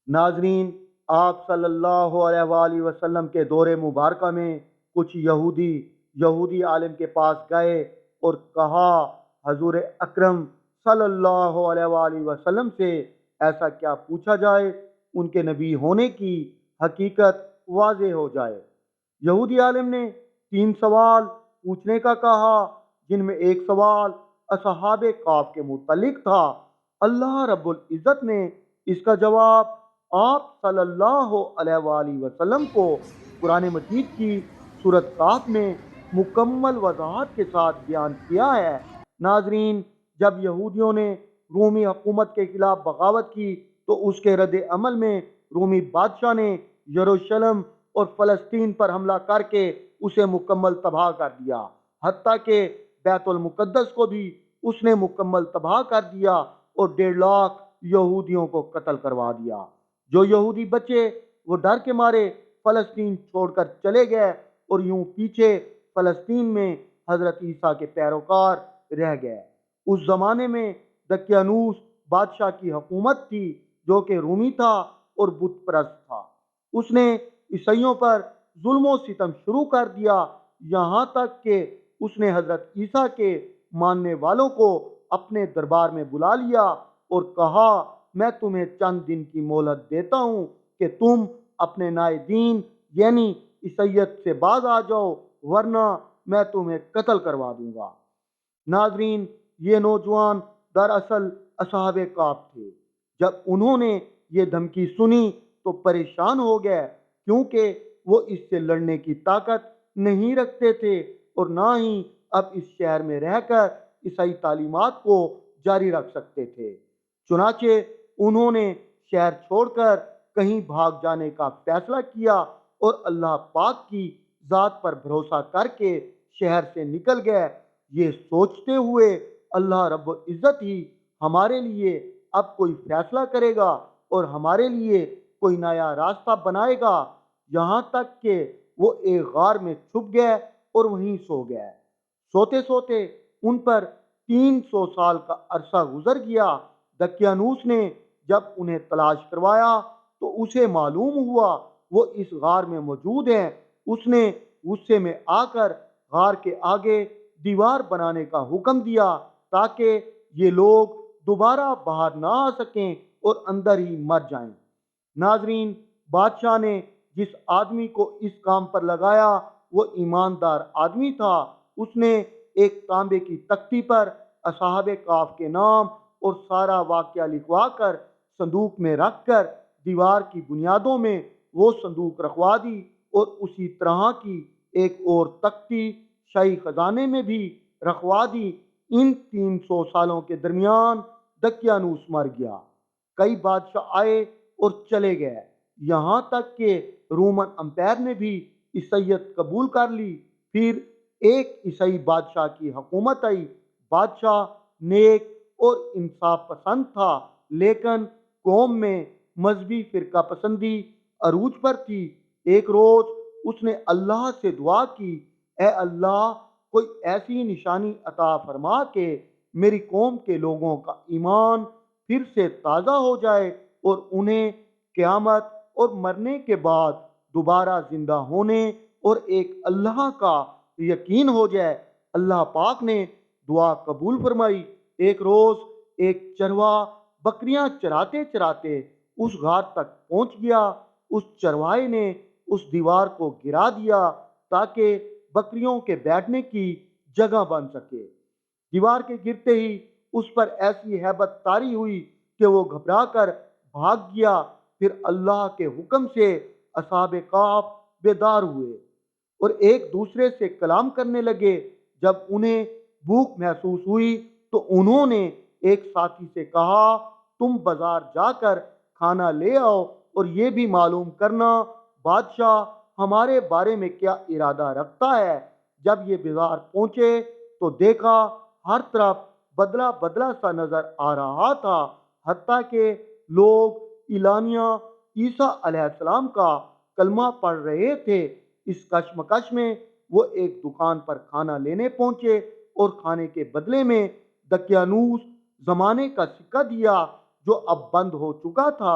ناظرین، آپ صلی اللہ علیہ وآلہ وسلم کے دور مبارکہ میں کچھ یہودی عالم کے پاس گئے اور کہا، حضور اکرم صلی اللہ علیہ وآلہ وسلم سے ایسا کیا پوچھا جائے ان کے نبی ہونے کی حقیقت واضح ہو جائے۔ یہودی عالم نے 3 سوال پوچھنے کا کہا، جن میں ایک سوال اصحاب کاف کے متعلق تھا۔ اللہ رب العزت نے اس کا جواب آپ صلی اللہ علیہ وآلہ وسلم کو قرآن مجید کی سورۃ کاف میں مکمل وضاحت کے ساتھ بیان کیا ہے۔ ناظرین، جب یہودیوں نے رومی حکومت کے خلاف بغاوت کی تو اس کے رد عمل میں رومی بادشاہ نے یروشلم اور فلسطین پر حملہ کر کے اسے مکمل تباہ کر دیا، حتیٰ کہ بیت المقدس کو بھی اس نے مکمل تباہ کر دیا اور 1.5 لاکھ یہودیوں کو قتل کروا دیا۔ جو یہودی بچے وہ ڈر کے مارے فلسطین چھوڑ کر چلے گئے اور یوں پیچھے فلسطین میں حضرت عیسیٰ کے پیروکار رہ گئے۔ اس زمانے میں دقیانوس بادشاہ کی حکومت تھی، جو کہ رومی تھا اور بت پرست تھا۔ اس نے عیسائیوں پر ظلم و ستم شروع کر دیا، یہاں تک کہ اس نے حضرت عیسیٰ کے ماننے والوں کو اپنے دربار میں بلا لیا اور کہا، میں تمہیں چند دن کی مہلت دیتا ہوں کہ تم اپنے نئے دین یعنی عیسائیت سے باز آ جاؤ، ورنہ میں تمہیں قتل کروا دوں گا۔ ناظرین، یہ نوجوان دراصل اصحاب کہف تھے۔ جب انہوں نے یہ دھمکی سنی تو پریشان ہو گئے، کیونکہ وہ اس سے لڑنے کی طاقت نہیں رکھتے تھے اور نہ ہی اب اس شہر میں رہ کر عیسائی تعلیمات کو جاری رکھ سکتے تھے۔ چنانچہ انہوں نے شہر چھوڑ کر کہیں بھاگ جانے کا فیصلہ کیا اور اللہ پاک کی ذات پر بھروسہ کر کے شہر سے نکل گئے، یہ سوچتے ہوئے اللہ رب العزت ہی ہمارے لیے اب کوئی فیصلہ کرے گا اور ہمارے لیے کوئی نیا راستہ بنائے گا، یہاں تک کہ وہ ایک غار میں چھپ گئے اور وہیں سو گئے۔ سوتے سوتے ان پر 300 سال کا عرصہ گزر گیا۔ دقیانوس نے جب انہیں تلاش کروایا تو اسے معلوم ہوا وہ اس غار میں موجود ہیں۔ اس نے غصے میں آ کر غار کے آگے دیوار بنانے کا حکم دیا تاکہ یہ لوگ دوبارہ باہر نہ آ سکیں اور اندر ہی مر جائیں۔ ناظرین، بادشاہ نے جس آدمی کو اس کام پر لگایا وہ ایماندار آدمی تھا۔ اس نے ایک تانبے کی تختی پر اصحاب کہف کے نام اور سارا واقعہ لکھوا کر صندوق میں رکھ کر دیوار کی بنیادوں میں وہ صندوق رکھوا دی، اور اسی طرح کی ایک اور تختی شاہی خزانے میں بھی رکھوا دی۔ ان 300 سالوں کے درمیان دقیانوس مر گیا۔ کئی بادشاہ آئے اور چلے گئے، یہاں تک کہ رومن امپائر نے بھی عیسائیت قبول کر لی۔ پھر ایک عیسائی بادشاہ کی حکومت آئی۔ بادشاہ نیک اور انصاف پسند تھا، لیکن قوم میں مذہبی فرقہ پسندی عروج پر تھی۔ ایک روز اس نے اللہ سے دعا کی، اے اللہ، کوئی ایسی نشانی عطا فرما کہ میری قوم کے لوگوں کا ایمان پھر سے تازہ ہو جائے اور انہیں قیامت اور مرنے کے بعد دوبارہ زندہ ہونے اور ایک اللہ کا یقین ہو جائے۔ اللہ پاک نے دعا قبول فرمائی۔ ایک روز ایک چرواہ بکریاں چراتے چراتے اس غار تک پہنچ گیا۔ اس چرواہے نے اس دیوار کو گرا دیا تاکہ بکریوں کے بیٹھنے کی جگہ بن سکے۔ دیوار کے گرتے ہی اس پر ایسی ہیبت طاری ہوئی کہ وہ گھبرا کر بھاگ گیا۔ پھر اللہ کے حکم سے اصحاب کہف بیدار ہوئے اور ایک دوسرے سے کلام کرنے لگے۔ جب انہیں بھوک محسوس ہوئی تو انہوں نے ایک ساتھی سے کہا، تم بازار جا کر کھانا لے آؤ اور یہ بھی معلوم کرنا بادشاہ ہمارے بارے میں کیا ارادہ رکھتا ہے۔ جب یہ بازار پہنچے تو دیکھا ہر طرف بدلہ بدلہ سا نظر آ رہا تھا، حتیٰ کہ لوگ اعلانیہ عیسیٰ علیہ السلام کا کلمہ پڑھ رہے تھے۔ اس کشمکش میں وہ ایک دکان پر کھانا لینے پہنچے اور کھانے کے بدلے میں دقیانوس زمانے کا سکہ دیا جو اب بند ہو چکا تھا۔